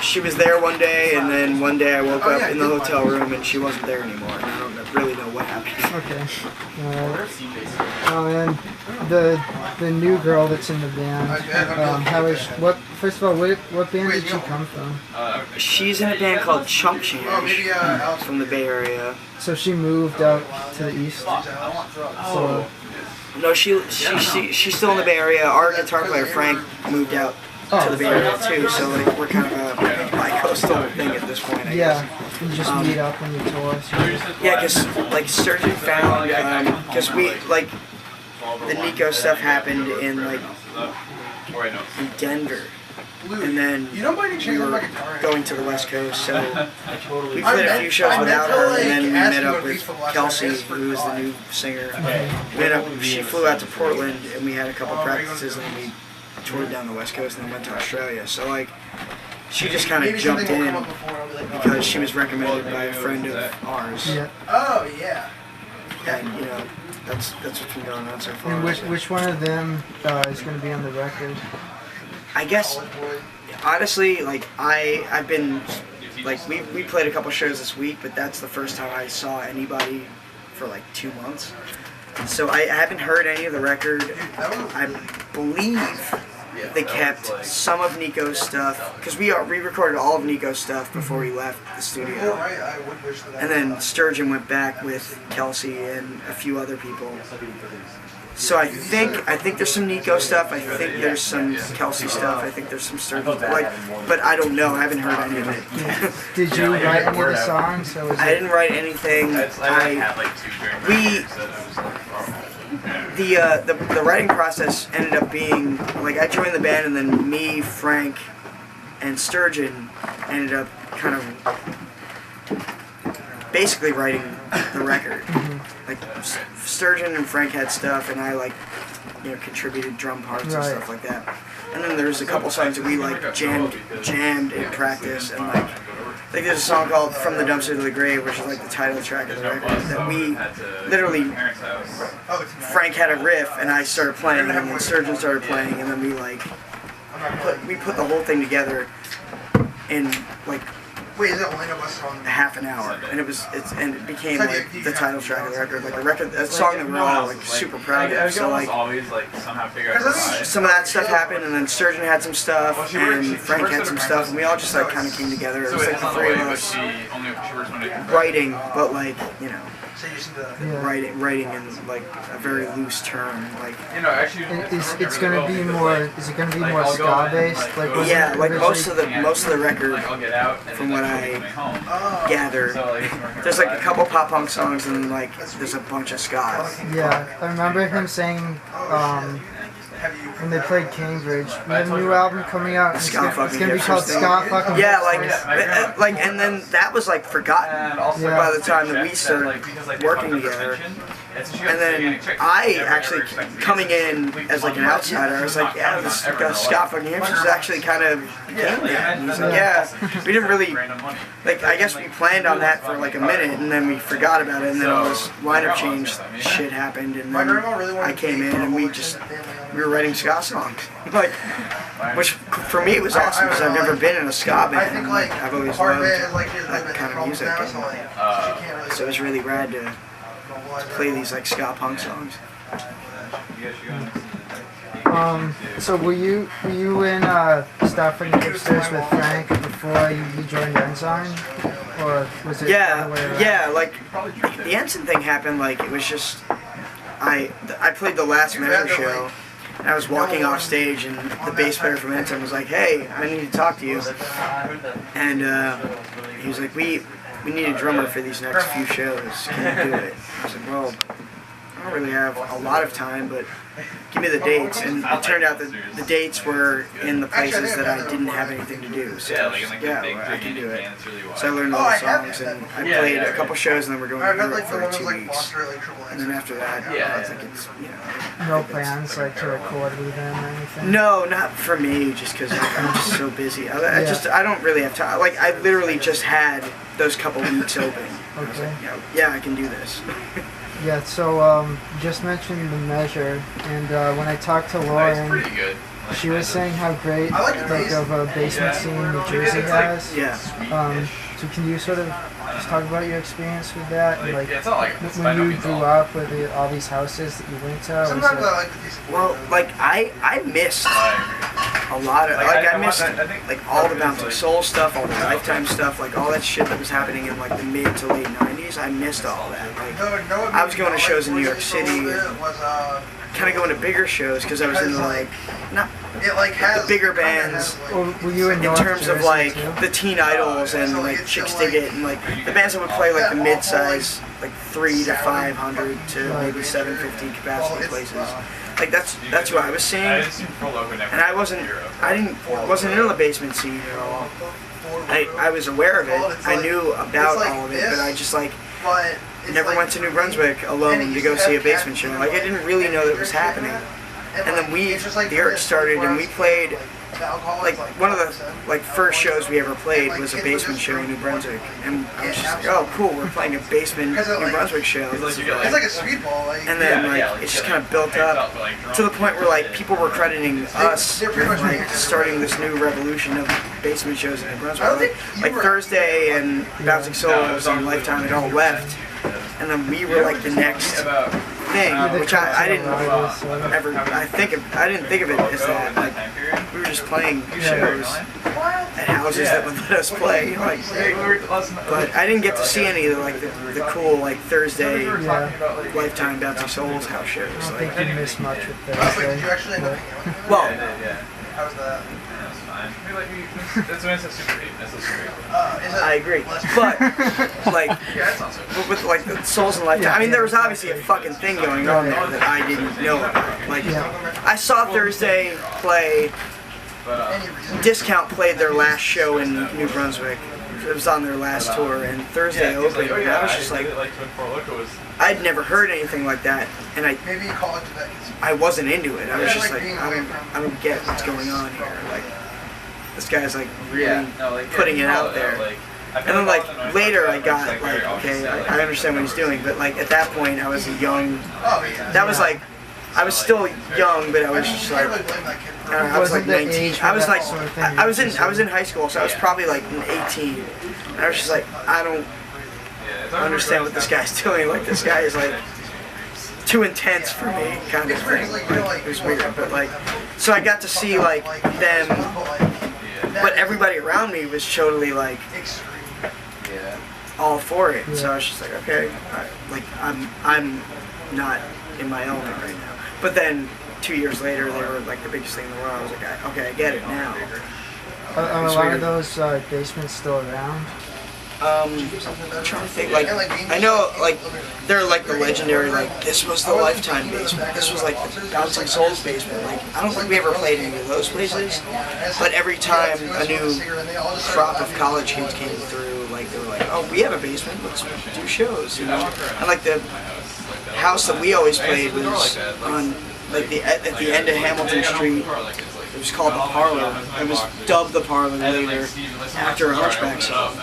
she was there one day, and then one day I woke up in the hotel room and she wasn't there anymore. And I don't really know what happened. Okay. And the new girl that's in the band. How is first of all, what band did she come from? She's in a band called Chump Change from the Bay Area. So she moved out to the east. So, no, she's still in the Bay Area. Our guitar player Frank moved out to the Bay Area too. So like we're kind of a bi-coastal thing at this point. I guess. You just meet up when you tour. Yeah, because like Sturgeon found because we like the Nico stuff happened in like in Denver. And then we were going to the West Coast, so we played a few shows without her, and then we met up with Kelsey, who is the new singer. She flew out to Portland, and we had a couple practices, and then we toured down the West Coast, and then went to Australia. So like, she just kind of jumped in because she was recommended by a friend of ours. Yeah. Oh yeah. And you know, that's what's been going on so far. And which one of them is going to be on the record? I guess, honestly, like I've been, like we played a couple shows this week, but that's the first time I saw anybody for like 2 months. So I haven't heard any of the record. I believe they kept some of Nico's stuff, because we recorded all of Nico's stuff before we left the studio. And then Sturgeon went back with Kelsey and a few other people. So I think there's some Nico stuff. I think there's some Kelsey stuff. I think there's some Sturgeon, but I don't know. I haven't heard any of it. Did you write any of the songs? I didn't write anything. The writing process ended up being like I joined the band, and then me, Frank, and Sturgeon ended up kind of basically writing the record. Like Sturgeon and Frank had stuff, and I contributed drum parts and stuff like that. And then there's a couple songs that we like jammed in practice, and like there's a song called "From the Dumpster to the Grave," which is like the title track of the record. That we literally Frank had a riff, and I started playing, and then Sturgeon started playing, and then we put the whole thing together in like half an hour, and it became like the title track of the record, like a song that we're all like super proud of. So like some of that stuff happened, and then Sturgeon had some stuff, and Frank had some stuff, and we all just like kind of came together. It was like the three of us writing, but like writing in like a very loose term, like it's gonna be more. Is it gonna be more ska based? Like like most of the record, from what I gather, there's like a couple pop punk songs, and like there's a bunch of ska. Yeah, I remember him saying when they played Cambridge, we have a new album coming out. It's gonna be called Ska Fucking. Yeah, like, and then that was like forgotten by the time that we started working together. And then I actually, coming in as like an outsider, I was like, yeah, this Ska Fucking Hipsters actually kind of became that. And he's like, yeah, we didn't really, like, I guess we planned on that for like a minute, and then we forgot about it, and then all this lineup change shit happened, and then I came in, and we were writing ska songs, like, which for me was awesome because I've never been in a ska band. And, like, I've always loved that kind of music, and, so it was really rad to play these like ska punk songs. So were you in Stop Fucking Hipsters with Frank before you joined Ensign, or was it? Yeah, like the Ensign thing happened. Like it was just I played the Last Measure show. And I was walking off stage, and the bass player from Ensign was like, "Hey, I need to talk to you." And he was like, "We need a drummer for these next few shows. Can you do it?" I was like, "Well, I don't really have a lot of time, but give me the dates." And it turned out that the dates were in the places that I didn't have anything to do. So I was like, yeah, I can do it. So I learned all the songs, and I played a couple shows, and then we're going to Europe for 2 weeks. And then after that, I think it's, no plans like to record with them or anything? No, not for me, just because I'm just so busy. I don't really have time. Like, I literally just had those couple weeks open. Okay. Yeah, I can do this. Yeah, so just mentioned the Measure, and when I talked to Lauren, she was saying how great like of a basement scene New Jersey has. Yeah. So can you sort of just talk about your experience with that, and like when you grew up with all these houses that you went to? Well, like I missed a lot of I missed like all the Bouncing Soul stuff, all the Lifetime stuff, like all that shit that was happening in like the mid to late '90s. I missed all that. Like I was going to shows in New York City, kind of going to bigger shows because I was into like not the bigger bands. Were you in terms of Jersey like too? the Teen Idols and like Chicks Dig It and like the bands that would play like the mid-size, like 300 to 500 to maybe 750 capacity places. Like that's what I was seeing, and I wasn't into the basement scene at all. I was aware of it. I knew about all of it, but I just like never went to New Brunswick alone to go see a basement show. Like I didn't really know that it was happening. And then the Erg started, and we played, like, one of the, like, first shows we ever played was a basement show in New Brunswick. And I was just like, oh, cool, we're playing a basement New Brunswick show. It's like a speedball. And then, like, it just kind of built up to the point where, like, people were crediting us with, like, starting this new revolution of basement shows in New Brunswick. Like Thursday and Bouncing Souls and Lifetime had all left. And then we were, like, the next thing, which I didn't ever. I didn't think of it as that. Like we were just playing shows at houses that would let us play. Like, but I didn't get to see any of the cool like Thursday Lifetime Bouncing Souls house shows. I Like, don't think you missed much with Thursday. well, How's that? That's when it's a Super 8. That's a Super 8. I agree, but like, but with like the Souls and Lifetime, I mean, there was obviously a fucking thing going on there that I didn't know about. Like, I saw Thursday play. Discount played their last show in New Brunswick. It was on their last tour, and Thursday opened, and I was just like, I'd never heard anything like that, and I wasn't into it. I was just like, I don't get what's going on here. Like, this guy's like really putting it out there. And then like later I got like, okay, I understand what he's doing, but like at that point I was a young, that was like, I was still young, but I was just like, I don't know, I was like 19. I was like, I was in high school, so I was probably like 18. And I was just like, I don't understand what this guy's doing. Like this guy is like too intense for me, kind of thing. Like, it was weird, but like, so I got to see like them, but everybody around me was totally like all for it. So I was just like, okay, like I'm not in my element right now. But then 2 years later, they were like the biggest thing in the world. I was like, okay, I get it now. Are a lot of those basements still around? I'm trying to think, like, I know, like, they're like the legendary, like, this was the Lifetime basement, this was like the Bouncing Souls basement. Like, I don't think we ever played any of those places, but every time a new crop of college kids came through, like, they were like, oh, we have a basement, let's do shows, you know? And like the house that we always played was on, like, at the end of Hamilton Street. It was called the Parlor. It was dubbed the Parlor later after a Hunchback song.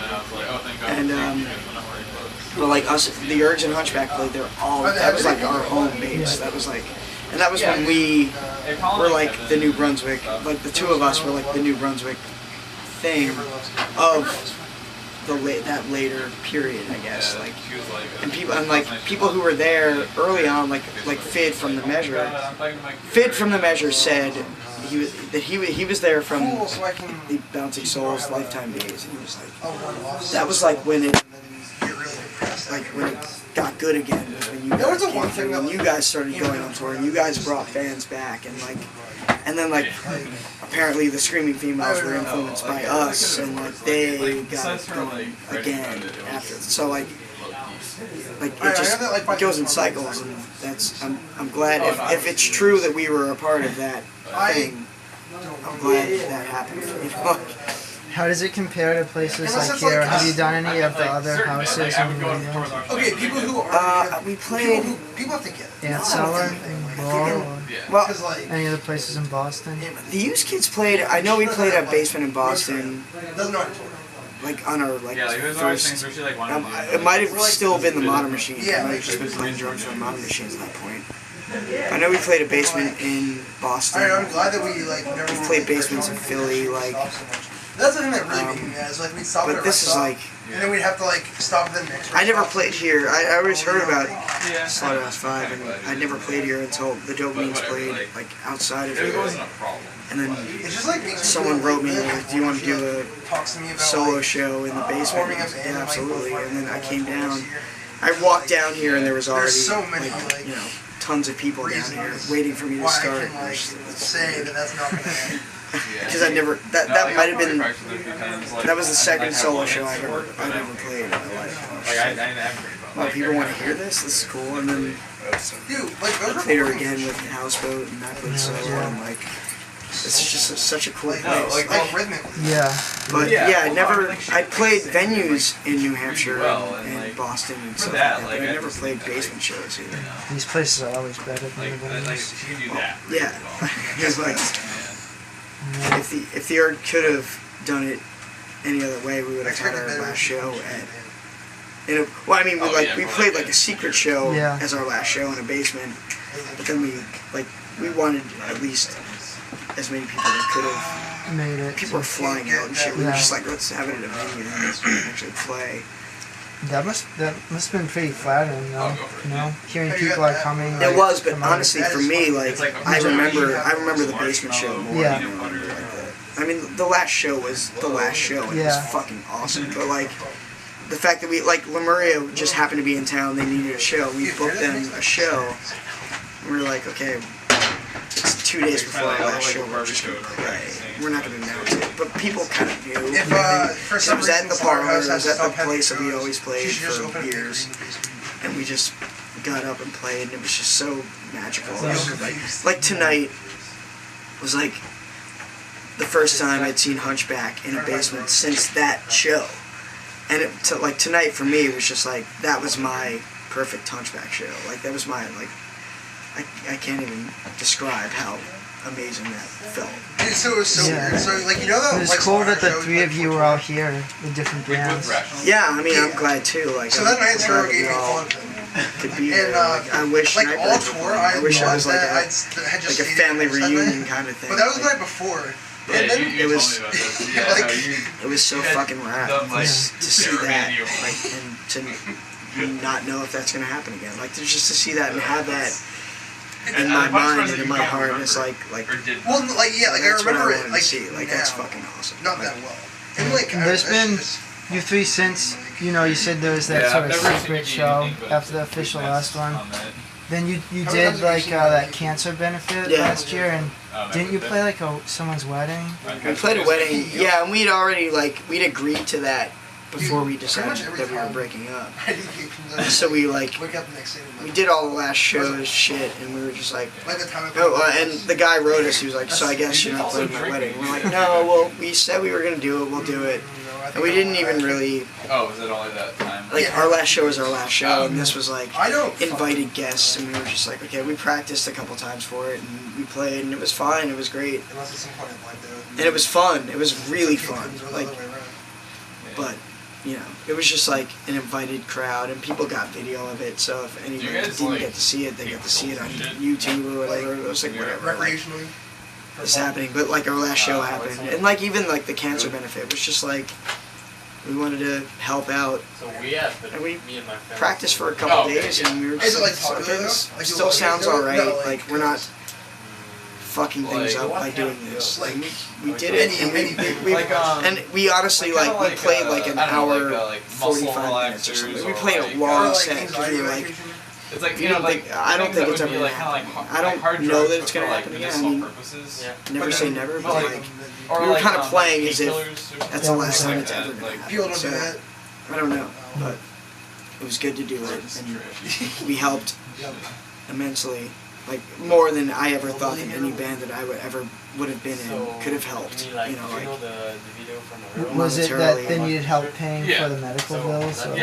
And but like us, the Ergs and Hunchback played there all. That was like our home base. That was like, and that was when we were like the New Brunswick. Like the two of us were like the New Brunswick thing of that later period, I guess. Like, and people who were there early on, like Fid from the Measure. Fid from the Measure said he was there from the Bouncing Souls Lifetime days, and he was like, that was like when it got good again. Was when you guys came through, when you guys started going on tour, and you guys brought fans back, and then like apparently the Screaming Females were influenced by us, and like they got it going again after. So like it goes in cycles, and that's I'm glad if it's true that we were a part of that thing. I'm glad that happened. You know? How does it compare to places like here? Have you done any of the other houses in New York? Okay, people who are we played people have to get it. Ant Cellar and Ball, well, any other places in Boston? the Used Kids played. I know we played a basement in Boston. Doesn't know how to tour. Like on our first, it might have still been the Modern Machines. I might have just been playing drums on Modern Machines at that point. I know we played a basement in Boston. I'm glad that we like never. We played basements in Philly, like. That's the thing that really made me mad. Is like we'd stop at But a this is rest like. stop, and then we'd have to like stop at the next. I never rest stop. played here. I always heard about Slaughterhouse 5, and I never played here until the Dopamines played like outside of It here. wasn't a problem. And then It's just like makes me someone feel wrote me, like, like, do you want to do talks to me a about, solo like, show in the basement? forming And I a said, band yeah, and, like, absolutely. And then I came down. here. I walked down here, and there was already There's so many, like, you know, tons of people down here reasons waiting for me to why start. I can like say that that's not gonna happen. Because I never that might have been that was the second solo show I ever played in my life. Like I haven't. Well, people want to hear this. This is cool. And then Dude, like I those played her recordings- again with Houseboat, and I played solo. And like, this is just such a cool like, place. like rhythmically. Yeah. But yeah, I played venues in New Hampshire well, and, and like, Boston and stuff that, like that, like, but I I never just- played basement shows either. These places are always better than Like the like venues. she can do that. Yeah, it's like if the Erg could have done it any other way, we would have had our last show at. Well, I mean, we played like a secret show Yeah. as our last show in a basement, but then we wanted at least as many people that could have. Made it. People were flying out and shit. We were Yeah. just like, let's have it at a venue and let's actually play. That must have been pretty flattering, though. You know, hearing people are coming. It like, was, but from out- honestly, for me, like I remember the basement show more Yeah. than I remember like the. I mean, the last show was the last show, and it Yeah. was fucking awesome. But like, the fact that we Lemuria just happened to be in town, they needed a show. We booked them a show. And we were like, okay, it's 2 days before our last show. We're just gonna play. We're not gonna announce it, but people kind of knew. If for It some was at reason the parlor. It Slaughterhouse was has at the stopped having place that we shows, always played she should just for open a years. venue in basement. And we just got up and played, and it was just so magical. So It was confused. like tonight was like the first time I'd seen Hunchback in a basement since that show. And like tonight for me, it was just like that was my perfect Hunchback show. Like that was my like I can't even describe how amazing that felt. Dude, so it was so Yeah. weird. So like you know that It was like cool that the Slaughterhouse three shows, of you were all here with different bands. Yeah, I mean I'm glad too. Like So I'm that night glad Sarah that gave we me all all of them. could be And there. Like, I wish like Nightbirds all were tour, playing. I wish it loved was like that. a Had just like a stayed family there that reunion night. kind of thing. But that was the Like, night before. Yeah, And then you it told was- me about this. Yeah, like- how you it was so had fucking rad done, like, to see never that, had you. like, and to not know if that's gonna happen again. Like, just to see that and have that in my mind and in my heart, it's like or did Well, like yeah, like I that's what remember wanted it to like see. Like that's now. fucking awesome. Not Like, that well. And like There's I been just- you three since, you know, you said there was that Yeah, sort I've of never seen secret you do show anything but after the official last one. on that. Then you How many did times have you like seen that me? cancer benefit Yeah. last year, and Oh, didn't you that- play like someone's wedding? we played a wedding, yeah, and we'd already we'd agreed to that before we decided much every that we were time. breaking up. I didn't get from the- So we wake up the next day. and, we like, did all the last shows shit, and we were just like. Like the time I No, and the guy wrote us. He was like, "So I guess you're not playing my wedding." We're like, "No, well, we said we were gonna do it. We'll do it." And we didn't even really Oh, was it only that time? like our last show was our last show, and this was like I don't invited guests, and we were just like, "Okay." We practiced a couple times for it, and we played, and it was fine. It was great, Unless at some point I blacked out. and it was fun. It was really fun. It was the Like, other way around. but you know, it was just like an invited crowd, and people got video of it. So if anyone You guys, didn't like, get to see it, they got to see it on shit? YouTube or whatever. It was like whatever. Like, Recreationally. it's happening, but like our last show happened, and like even like the cancer benefit was just like we wanted to help out. So we had, but And we me and my friends Practiced for a couple Oh, days, yeah. and we were Is just it like popular okay, though? this Like, still you sounds do it? alright. No, like we're not fucking things Like, up by doing this. Like we did any- it, and any- we like, and we honestly like we played like an I don't know, hour, like muscle 45 minutes or relaxers something. We or played like, a long Or, set like, because we were like. It's like You don't like think- I don't things think that it's would be ever like, gonna kinda happen. like, I don't like hard know drugs, that it's but gonna for, like, happen again. I medicinal mean, purposes. Yeah. Never say never, but like Or we were like, kind of playing as if painkillers or that's the something last like time it's that, ever gonna like, happen. People don't So, do that. I don't know, but it was good to do it, and we helped immensely, like more than I ever thought that any band that I would have been in could have helped. You mean like, You know, like the video from the Was it that monetarily, they like- needed help paying Yeah. for the medical So, bills? that- Or?